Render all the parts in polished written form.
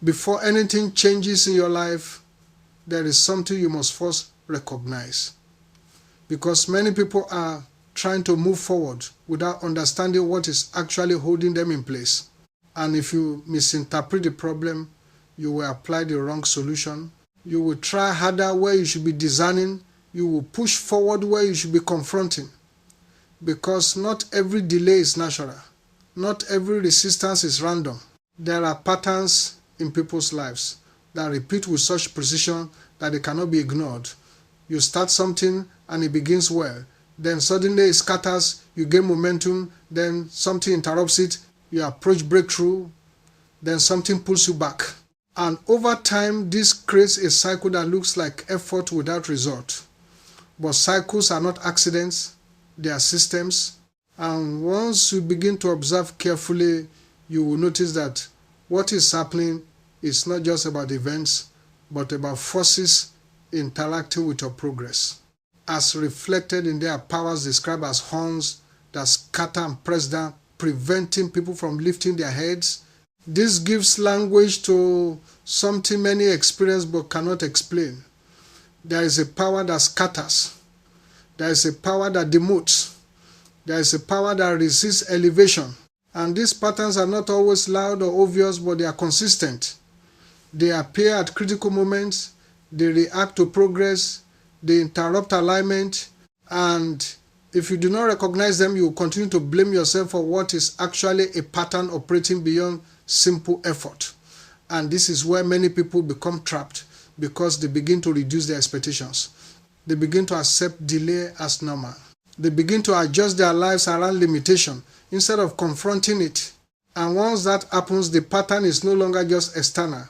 Before anything changes in your life, there is something you must first recognize. Because many people are trying to move forward without understanding what is actually holding them in place. And if you misinterpret the problem, you will apply the wrong solution. You will try harder where you should be designing. You will push forward where you should be confronting. Because not every delay is natural. Not every resistance is random. There are patterns in people's lives that repeat with such precision that they cannot be ignored. You start something and it begins well. Then suddenly it scatters, you gain momentum, then something interrupts it, you approach breakthrough, then something pulls you back. And over time, this creates a cycle that looks like effort without result. But cycles are not accidents, they are systems. And once you begin to observe carefully, you will notice that what is happening is not just about events, but about forces interacting with your progress, as reflected in their powers described as horns that scatter and press down, preventing people from lifting their heads. This gives language to something many experience but cannot explain. There is a power that scatters. There is a power that demotes. There is a power that resists elevation. And these patterns are not always loud or obvious, but they are consistent. They appear at critical moments. They react to progress. They interrupt alignment. And if you do not recognize them, you will continue to blame yourself for what is actually a pattern operating beyond simple effort. And this is where many people become trapped because they begin to reduce their expectations. They begin to accept delay as normal. They begin to adjust their lives around limitation instead of confronting it. And once that happens, the pattern is no longer just external.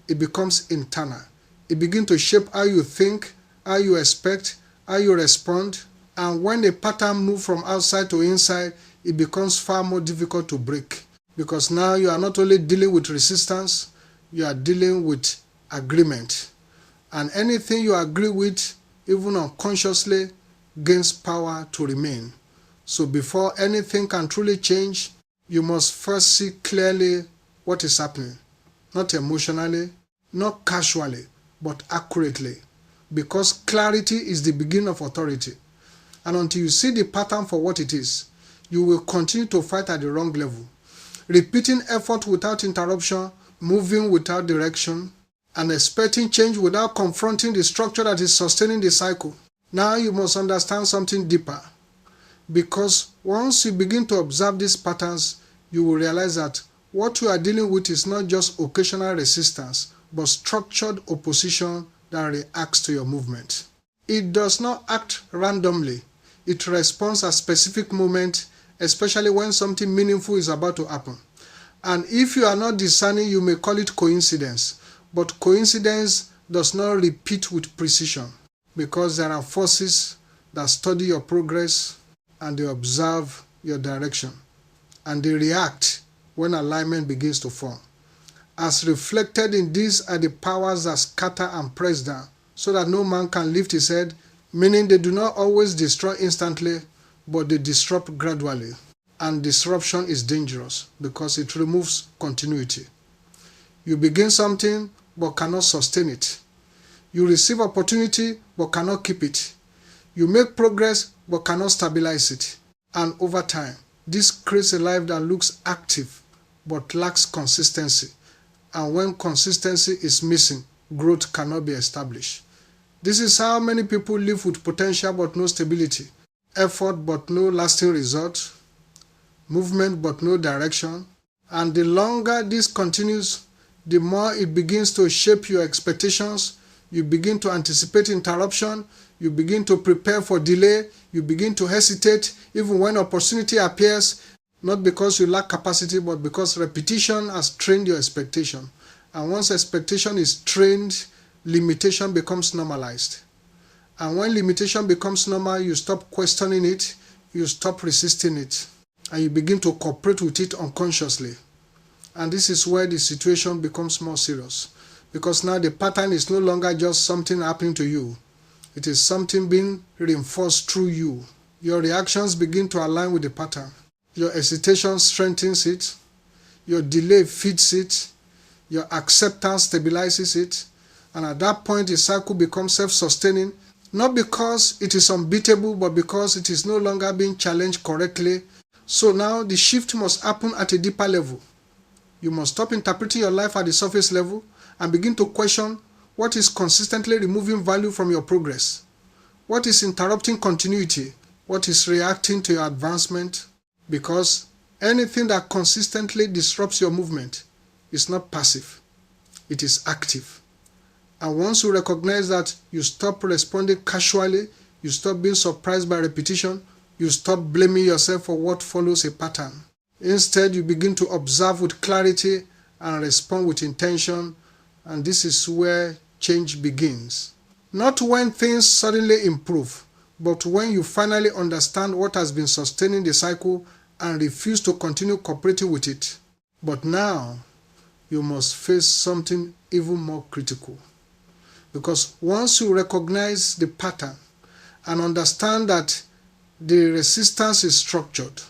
It becomes internal. It begins to shape how you think, how you expect, how you respond. And when the pattern moves from outside to inside, it becomes far more difficult to break. Because now you are not only dealing with resistance, you are dealing with agreement. And anything you agree with, even unconsciously, gains power to remain. So before anything can truly change, you must first see clearly what is happening. Not emotionally, not casually, but accurately. Because clarity is the beginning of authority. And until you see the pattern for what it is, you will continue to fight at the wrong level. Repeating effort without interruption, moving without direction, and expecting change without confronting the structure that is sustaining the cycle. Now you must understand something deeper. Because once you begin to observe these patterns, you will realize that what you are dealing with is not just occasional resistance, but structured opposition that reacts to your movement. It does not act randomly. It responds at specific moments, especially when something meaningful is about to happen. And if you are not discerning, you may call it coincidence. But coincidence does not repeat with precision, because there are forces that study your progress and they observe your direction. And they react when alignment begins to form. As reflected in these are the powers that scatter and press down, so that no man can lift his head, meaning they do not always destroy instantly, but they disrupt gradually. And disruption is dangerous because it removes continuity. You begin something but cannot sustain it. You receive opportunity but cannot keep it. You make progress but cannot stabilize it. And over time, this creates a life that looks active but lacks consistency. And when consistency is missing, growth cannot be established. This is how many people live with potential but no stability, effort but no lasting result, movement but no direction. And the longer this continues, the more it begins to shape your expectations. You begin to anticipate interruption. You begin to prepare for delay. You begin to hesitate even when opportunity appears, not because you lack capacity, but because repetition has trained your expectation. And once expectation is trained, limitation becomes normalized. And when limitation becomes normal, you stop questioning it, you stop resisting it, and you begin to cooperate with it unconsciously. And this is where the situation becomes more serious, because now the pattern is no longer just something happening to you. It is something being reinforced through you. Your reactions begin to align with the pattern. Your hesitation strengthens it. Your delay feeds it. Your acceptance stabilizes it, and at that point the cycle becomes self-sustaining, not because it is unbeatable, but because it is no longer being challenged correctly. So now the shift must happen at a deeper level. You must stop interpreting your life at the surface level and begin to question what is consistently removing value from your progress. What is interrupting continuity? What is reacting to your advancement? Because anything that consistently disrupts your movement is not passive, it is active. And once you recognize that, you stop responding casually, you stop being surprised by repetition, you stop blaming yourself for what follows a pattern. Instead, you begin to observe with clarity and respond with intention, and this is where change begins. Not when things suddenly improve, but when you finally understand what has been sustaining the cycle and refuse to continue cooperating with it. But now, you must face something even more critical. Because once you recognize the pattern and understand that the resistance is structured,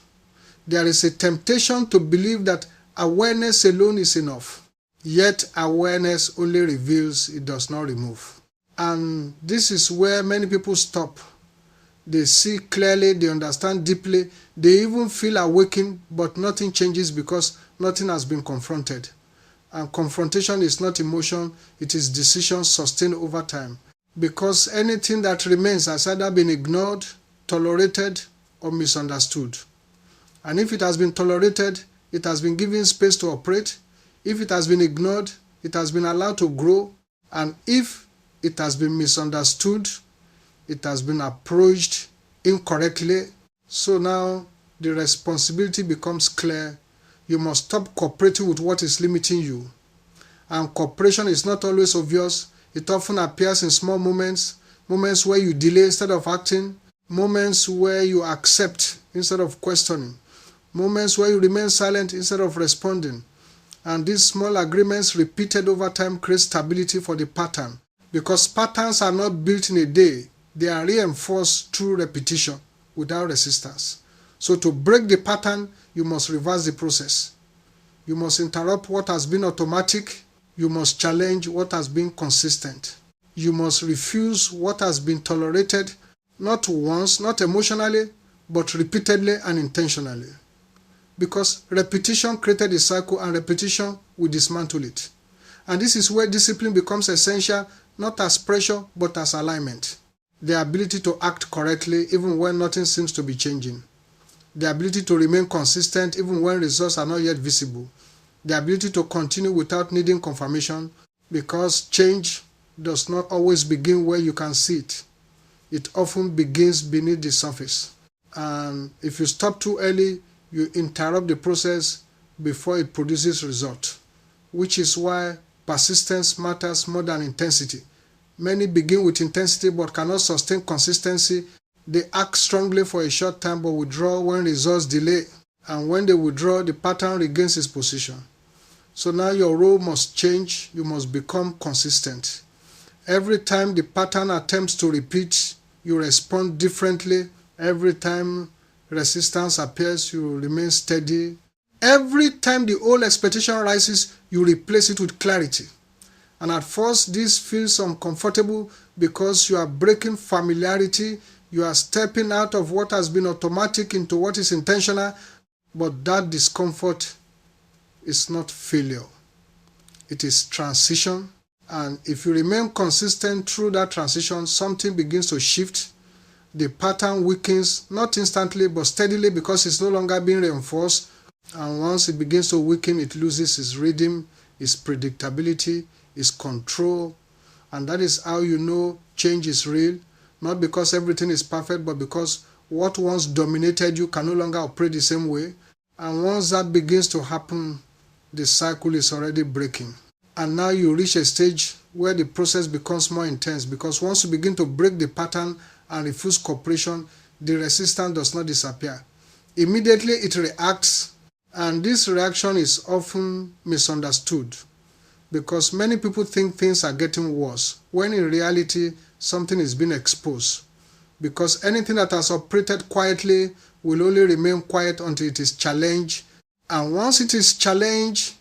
there is a temptation to believe that awareness alone is enough. Yet awareness only reveals, it does not remove. And this is where many people stop. They see clearly, they understand deeply, they even feel awakened, but nothing changes because nothing has been confronted. And confrontation is not emotion, it is decision sustained over time. Because anything that remains has either been ignored, tolerated, or misunderstood. And if it has been tolerated, it has been given space to operate. If it has been ignored, it has been allowed to grow. And if it has been misunderstood, it has been approached incorrectly. So now the responsibility becomes clear. You must stop cooperating with what is limiting you. And cooperation is not always obvious. It often appears in small moments, moments where you delay instead of acting, moments where you accept instead of questioning, moments where you remain silent instead of responding. And these small agreements repeated over time create stability for the pattern. Because patterns are not built in a day, they are reinforced through repetition without resistance. So to break the pattern, you must reverse the process. You must interrupt what has been automatic. You must challenge what has been consistent. You must refuse what has been tolerated, not once, not emotionally, but repeatedly and intentionally. Because repetition created a cycle and repetition will dismantle it. And this is where discipline becomes essential, not as pressure, but as alignment. The ability to act correctly even when nothing seems to be changing. The ability to remain consistent even when results are not yet visible. The ability to continue without needing confirmation, because change does not always begin where you can see it. It often begins beneath the surface. And if you stop too early, you interrupt the process before it produces result, which is why persistence matters more than intensity. Many begin with intensity but cannot sustain consistency. They act strongly for a short time but withdraw when results delay. And when they withdraw, the pattern regains its position. So now your role must change. You must become consistent. Every time the pattern attempts to repeat, you respond differently. Every time resistance appears, you remain steady. Every time the old expectation rises, you replace it with clarity. And at first, this feels uncomfortable because you are breaking familiarity. You are stepping out of what has been automatic into what is intentional. But that discomfort is not failure. It is transition. And if you remain consistent through that transition, something begins to shift. The pattern weakens, not instantly, but steadily, because it's no longer being reinforced. And once it begins to weaken, it loses its rhythm, its predictability, its control. And that is how you know change is real. Not because everything is perfect, but because what once dominated you can no longer operate the same way. And once that begins to happen, the cycle is already breaking. And now you reach a stage where the process becomes more intense, because once you begin to break the pattern and refuse cooperation, the resistance does not disappear. Immediately it reacts, and this reaction is often misunderstood because many people think things are getting worse, when in reality something is being exposed. Because anything that has operated quietly will only remain quiet until it is challenged. And once it is challenged,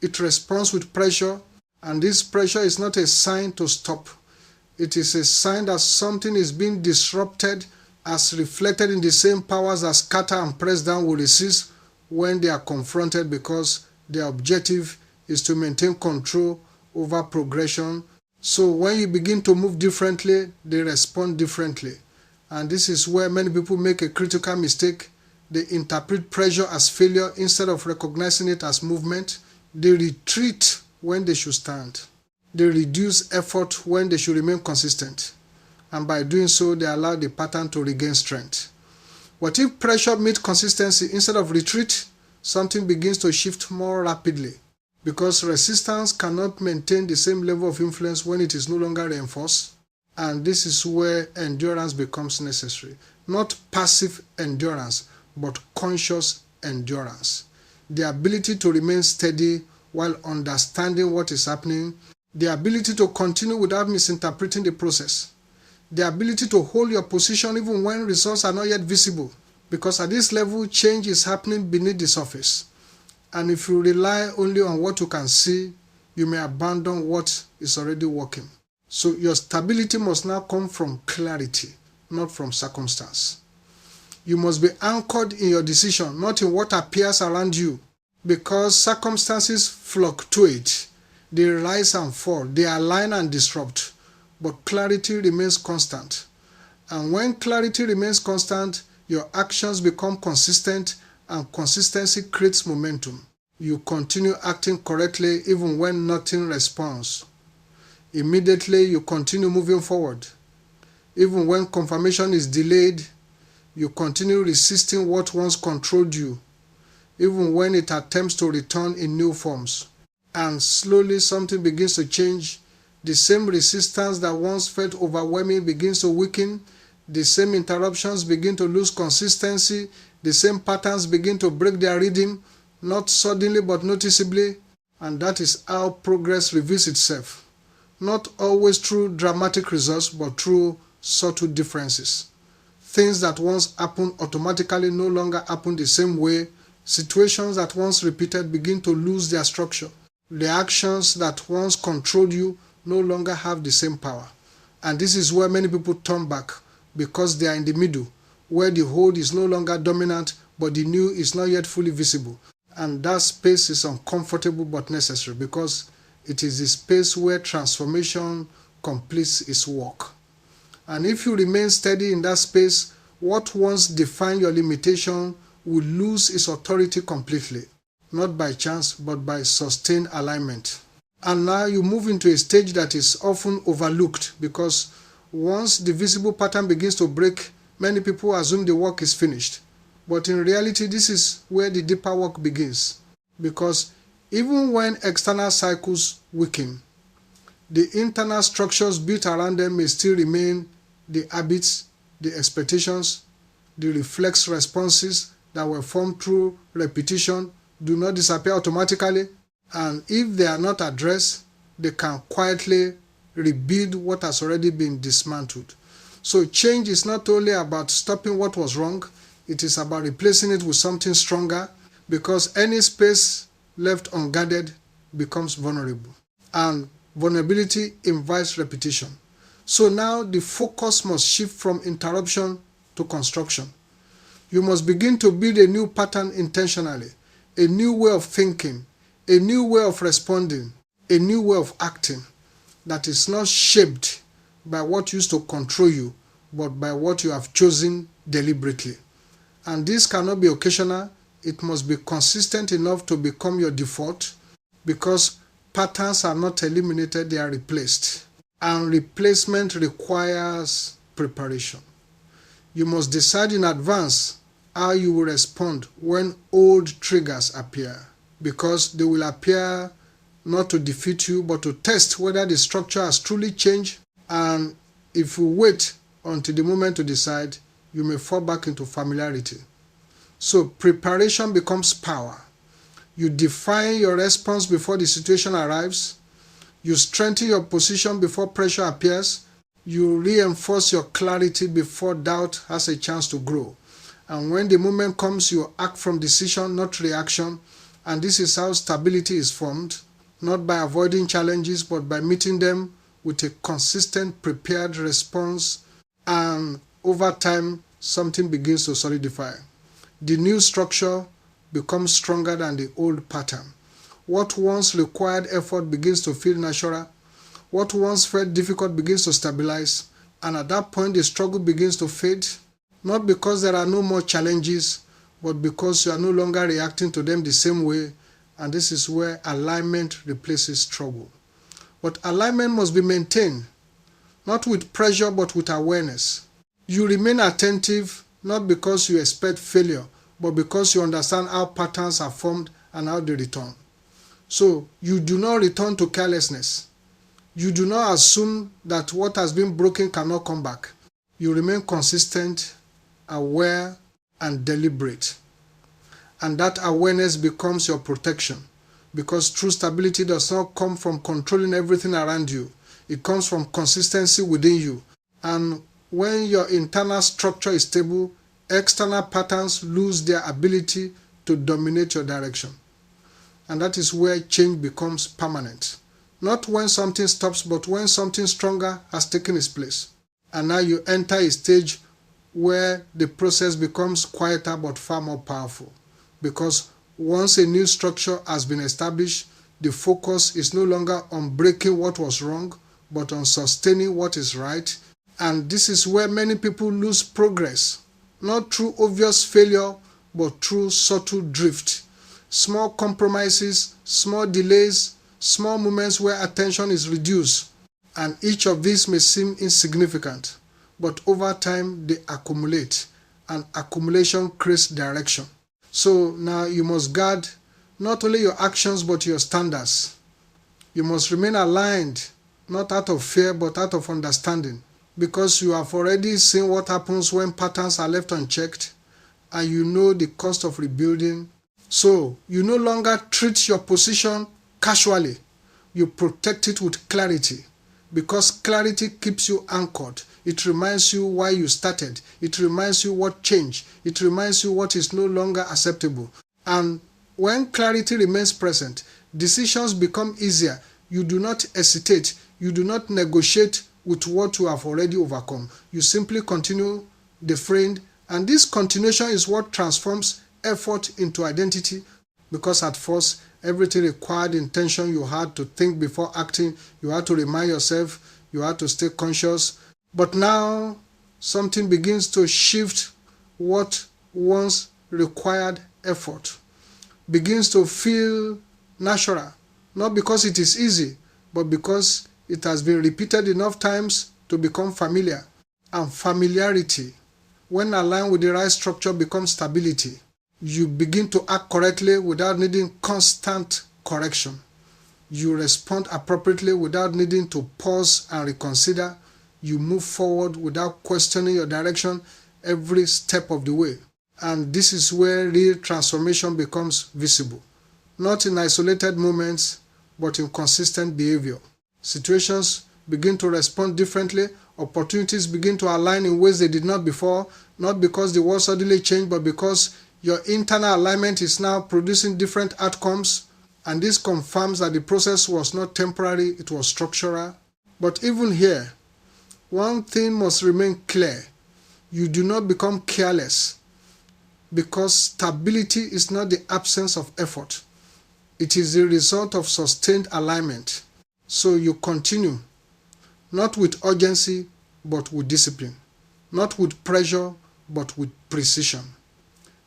It responds with pressure, and this pressure is not a sign to stop. It is a sign that something is being disrupted, as reflected in the same powers that scatter and press down will resist when they are confronted, because their objective is to maintain control over progression. So when you begin to move differently, they respond differently. And this is where many people make a critical mistake. They interpret pressure as failure instead of recognizing it as movement. They retreat when they should stand. They reduce effort when they should remain consistent. And by doing so, they allow the pattern to regain strength. But if pressure meets consistency instead of retreat, something begins to shift more rapidly, because resistance cannot maintain the same level of influence when it is no longer reinforced. And this is where endurance becomes necessary. Not passive endurance, but conscious endurance. The ability to remain steady while understanding what is happening. The ability to continue without misinterpreting the process. The ability to hold your position even when results are not yet visible. Because at this level, change is happening beneath the surface. And if you rely only on what you can see, you may abandon what is already working. So your stability must now come from clarity, not from circumstance. You must be anchored in your decision, not in what appears around you, because circumstances fluctuate. They rise and fall, they align and disrupt, but clarity remains constant. And when clarity remains constant, your actions become consistent, and consistency creates momentum. You continue acting correctly even when nothing responds. Immediately, you continue moving forward. Even when confirmation is delayed, you continue resisting what once controlled you, even when it attempts to return in new forms. And slowly something begins to change. The same resistance that once felt overwhelming begins to weaken. The same interruptions begin to lose consistency. The same patterns begin to break their rhythm, not suddenly but noticeably. And that is how progress reveals itself. Not always through dramatic results, but through subtle differences. Things that once happened automatically no longer happen the same way. Situations that once repeated begin to lose their structure. The actions that once controlled you no longer have the same power. And this is where many people turn back, because they are in the middle, where the old is no longer dominant, but the new is not yet fully visible. And that space is uncomfortable but necessary, because it is the space where transformation completes its work. And if you remain steady in that space, what once defined your limitation will lose its authority completely, not by chance, but by sustained alignment. And now you move into a stage that is often overlooked, because once the visible pattern begins to break, many people assume the work is finished. But in reality, this is where the deeper work begins. Because even when external cycles weaken, the internal structures built around them may still remain. The habits, the expectations, the reflex responses that were formed through repetition do not disappear automatically. And if they are not addressed, they can quietly rebuild what has already been dismantled. So change is not only about stopping what was wrong, it is about replacing it with something stronger, because any space left unguarded becomes vulnerable. And vulnerability invites repetition. So now the focus must shift from interruption to construction. You must begin to build a new pattern intentionally, a new way of thinking, a new way of responding, a new way of acting that is not shaped by what used to control you, but by what you have chosen deliberately. And this cannot be occasional. It must be consistent enough to become your default, because patterns are not eliminated, they are replaced. And replacement requires preparation. You must decide in advance how you will respond when old triggers appear, because they will appear not to defeat you, but to test whether the structure has truly changed. And if you wait until the moment to decide, you may fall back into familiarity. So preparation becomes power. You define your response before the situation arrives. You strengthen your position before pressure appears. You reinforce your clarity before doubt has a chance to grow. And when the moment comes, you act from decision, not reaction. And this is how stability is formed, not by avoiding challenges, but by meeting them with a consistent, prepared response. And over time, something begins to solidify. The new structure becomes stronger than the old pattern. What once required effort begins to feel natural. What once felt difficult begins to stabilize. And at that point, the struggle begins to fade. Not because there are no more challenges, but because you are no longer reacting to them the same way. And this is where alignment replaces struggle. But alignment must be maintained, not with pressure, but with awareness. You remain attentive, not because you expect failure, but because you understand how patterns are formed and how they return. So you do not return to carelessness. You do not assume that what has been broken cannot come back. You remain consistent, aware, and deliberate. And that awareness becomes your protection, because true stability does not come from controlling everything around you. It comes from consistency within you. And when your internal structure is stable, external patterns lose their ability to dominate your direction. And that is where change becomes permanent. Not when something stops, but when something stronger has taken its place. And now you enter a stage where the process becomes quieter but far more powerful. Because once a new structure has been established, the focus is no longer on breaking what was wrong, but on sustaining what is right. And this is where many people lose progress, not through obvious failure, but through subtle drift. Small compromises, small delays, small moments where attention is reduced. And each of these may seem insignificant, but over time they accumulate, and accumulation creates direction. So now you must guard not only your actions but your standards. You must remain aligned, not out of fear but out of understanding, because you have already seen what happens when patterns are left unchecked, and you know the cost of rebuilding. So you no longer treat your position casually. You protect it with clarity, because clarity keeps you anchored. It reminds you why you started. It reminds you what changed. It reminds you what is no longer acceptable. And when clarity remains present, decisions become easier. You do not hesitate. You do not negotiate with what you have already overcome. You simply continue the frame, and this continuation is what transforms effort into identity, because at first, everything required intention. You had to think before acting. You had to remind yourself. You had to stay conscious. But now, something begins to shift. What once required effort begins to feel natural, not because it is easy, but because it has been repeated enough times to become familiar. And familiarity, when aligned with the right structure, becomes stability. You begin to act correctly without needing constant correction. You respond appropriately without needing to pause and reconsider. You move forward without questioning your direction every step of the way. And this is where real transformation becomes visible. Not in isolated moments, but in consistent behavior. Situations begin to respond differently. Opportunities begin to align in ways they did not before, not because the world suddenly changed, but because your internal alignment is now producing different outcomes. And this confirms that the process was not temporary, it was structural. But even here, one thing must remain clear. You do not become careless, because stability is not the absence of effort. It is the result of sustained alignment. So you continue, not with urgency, but with discipline. Not with pressure, but with precision.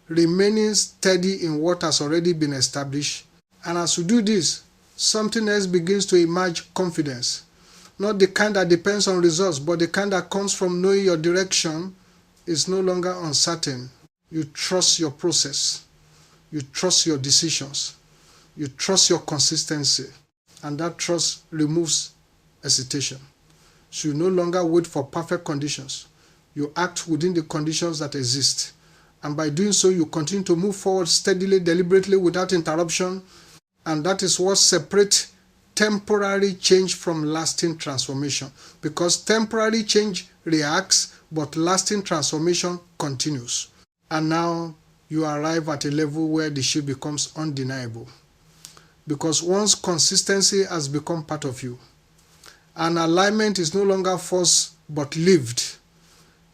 Remaining steady in what has already been established. And as you do this, something else begins to emerge: confidence. Not the kind that depends on results, but the kind that comes from knowing your direction is no longer uncertain. You trust your process. You trust your decisions. You trust your consistency. And that trust removes hesitation. So you no longer wait for perfect conditions. You act within the conditions that exist. And by doing so, you continue to move forward steadily, deliberately, without interruption. And that is what separates temporary change from lasting transformation. Because temporary change reacts, but lasting transformation continues. And now, you arrive at a level where the shift becomes undeniable. Because once consistency has become part of you, and alignment is no longer forced but lived,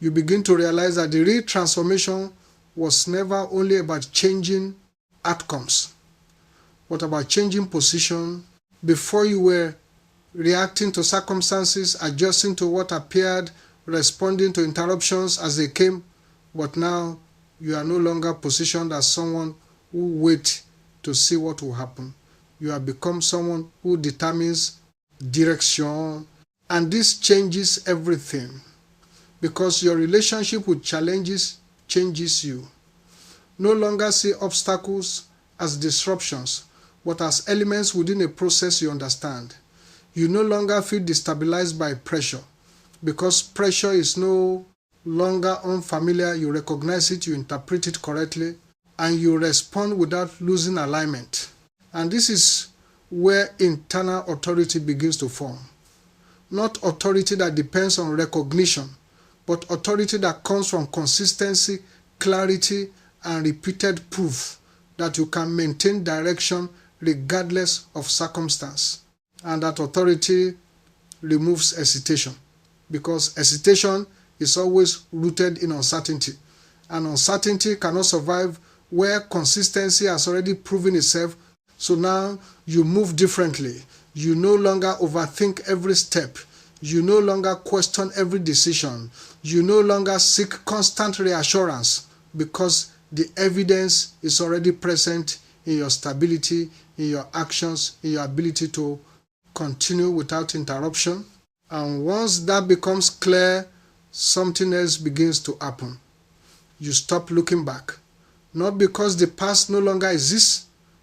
you begin to realize that the real transformation was never only about changing outcomes, but about changing position. Before, you were reacting to circumstances, adjusting to what appeared, responding to interruptions as they came, but now you are no longer positioned as someone who waits to see what will happen. You have become someone who determines direction, and this changes everything because your relationship with challenges changes you. No longer see obstacles as disruptions, but as elements within a process you understand. You no longer feel destabilized by pressure because pressure is no longer unfamiliar. You recognize it, you interpret it correctly, and you respond without losing alignment. And this is where internal authority begins to form. Not authority that depends on recognition, but authority that comes from consistency, clarity, and repeated proof that you can maintain direction regardless of circumstance. And that authority removes hesitation, because hesitation is always rooted in uncertainty, and uncertainty cannot survive where consistency has already proven itself. So now you move differently. You no longer overthink every step. You no longer question every decision. You no longer seek constant reassurance because the evidence is already present in your stability, in your actions, in your ability to continue without interruption. And once that becomes clear, something else begins to happen. You stop looking back, not because the past no longer exists,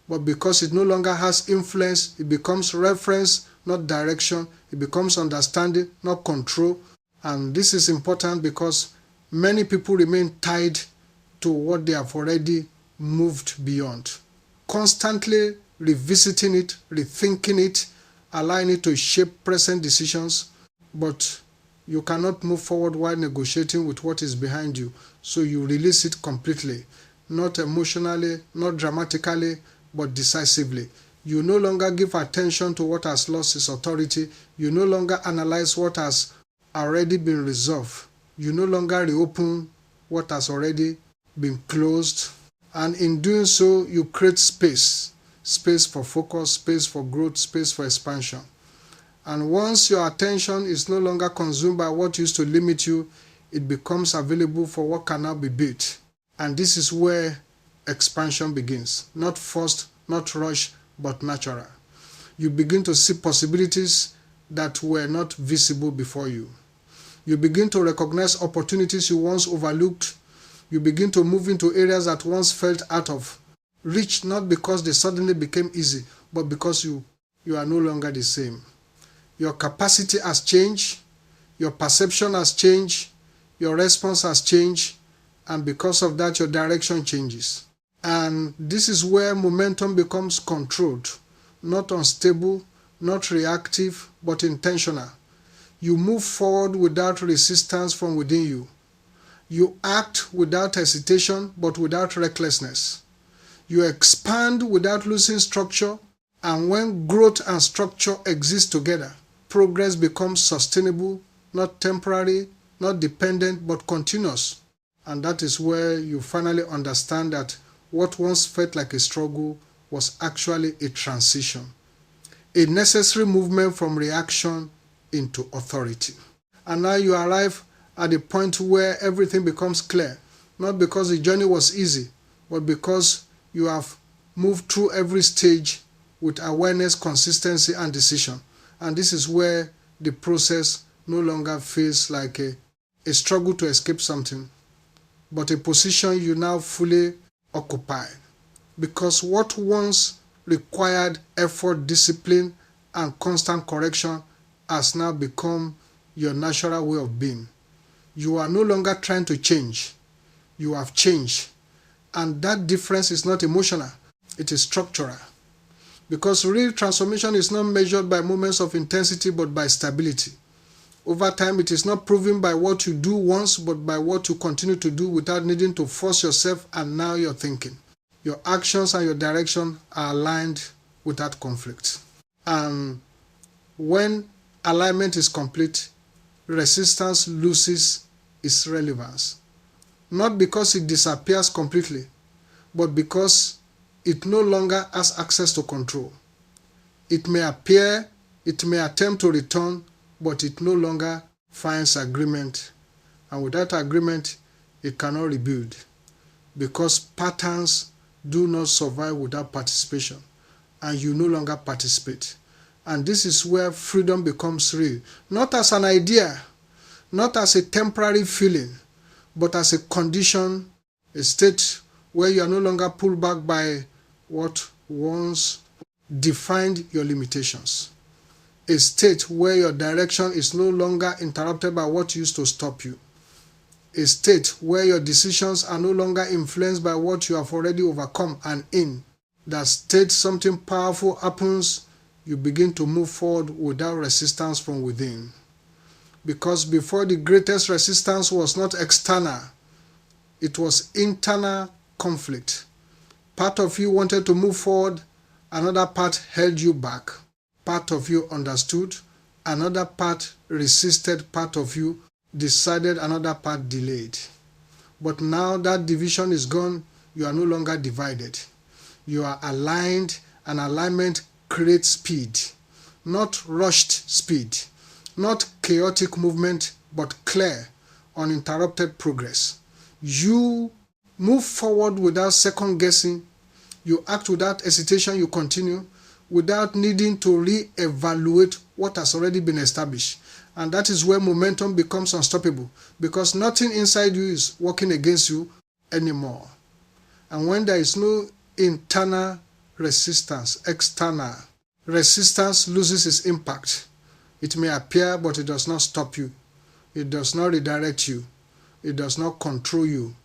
but because it no longer has influence. It becomes reference, not direction. It becomes understanding, not control. And this is important because many people remain tied to what they have already moved beyond, constantly revisiting it, rethinking it, allowing it to shape present decisions. But you cannot move forward while negotiating with what is behind you. So you release it completely, not emotionally, not dramatically, but decisively. You no longer give attention to what has lost its authority. You no longer analyze what has already been resolved. You no longer reopen what has already been closed. And in doing so, you create space. Space for focus, space for growth, space for expansion. And once your attention is no longer consumed by what used to limit you, it becomes available for what can now be built. And this is where expansion begins. Not forced, not rushed, but natural. You begin to see possibilities that were not visible before you. You begin to recognize opportunities you once overlooked. You begin to move into areas that once felt out of reach, not because they suddenly became easy, but because you are no longer the same. Your capacity has changed, your perception has changed, your response has changed, and because of that, your direction changes. And this is where momentum becomes controlled, not unstable, not reactive, but intentional. You move forward without resistance from within you. You act without hesitation, but without recklessness. You expand without losing structure, and when growth and structure exist together, progress becomes sustainable, not temporary, not dependent, but continuous. And that is where you finally understand that what once felt like a struggle was actually a transition, a necessary movement from reaction into authority. And now you arrive at the point where everything becomes clear, not because the journey was easy, but because you have moved through every stage with awareness, consistency, and decision. And this is where the process no longer feels like a struggle to escape something, but a position you now fully occupy. Because what once required effort, discipline, and constant correction has now become your natural way of being. You are no longer trying to change. You have changed. And that difference is not emotional. It is structural. Because real transformation is not measured by moments of intensity, but by stability. Over time, it is not proven by what you do once, but by what you continue to do without needing to force yourself, and now you're thinking. Your actions and your direction are aligned without conflict. And when alignment is complete, resistance loses its relevance. Not because it disappears completely, but because it no longer has access to control. It may appear, it may attempt to return, but it no longer finds agreement. And without agreement, it cannot rebuild, because patterns do not survive without participation, and you no longer participate. And this is where freedom becomes real, not as an idea, not as a temporary feeling, but as a condition, a state where you are no longer pulled back by what once defined your limitations. A state where your direction is no longer interrupted by what used to stop you. A state where your decisions are no longer influenced by what you have already overcome, and in that state something powerful happens. You begin to move forward without resistance from within. Because before, the greatest resistance was not external, it was internal conflict. Part of you wanted to move forward, another part held you back. Part of you understood, another part resisted, part of you decided, another part delayed. But now that division is gone, you are no longer divided. You are aligned, and alignment creates speed. Not rushed speed, not chaotic movement, but clear, uninterrupted progress. You move forward without second guessing. You act without hesitation. You continue without needing to re-evaluate what has already been established. And that is where momentum becomes unstoppable, because nothing inside you is working against you anymore. And when there is no internal resistance, external resistance loses its impact. It may appear, but it does not stop you. It does not redirect you. It does not control you,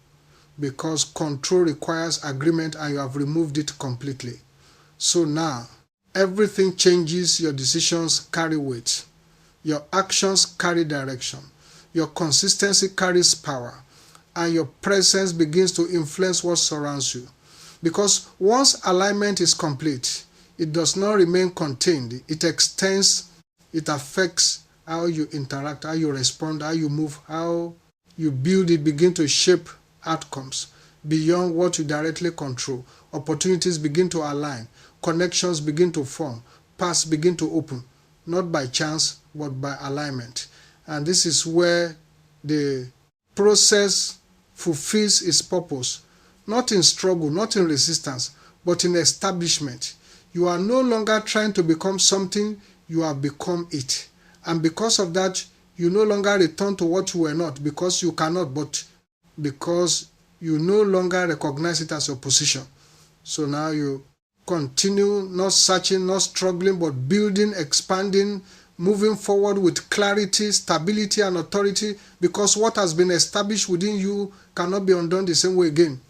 because control requires agreement, and you have removed it completely. So now, everything changes. Your decisions carry weight. Your actions carry direction. Your consistency carries power. And your presence begins to influence what surrounds you. Because once alignment is complete, it does not remain contained. It extends, it affects how you interact, how you respond, how you move, how you build. It begins to shape outcomes beyond what you directly control. Opportunities begin to align. Connections begin to form. Paths begin to open. Not by chance, but by alignment. And this is where the process fulfills its purpose. Not in struggle, not in resistance, but in establishment. You are no longer trying to become something, you have become it. And because of that, you no longer return to what you were not, because you cannot, but because you no longer recognize it as your position. So now you continue, not searching, not struggling, but building, expanding, moving forward with clarity, stability, and authority, because what has been established within you cannot be undone the same way again.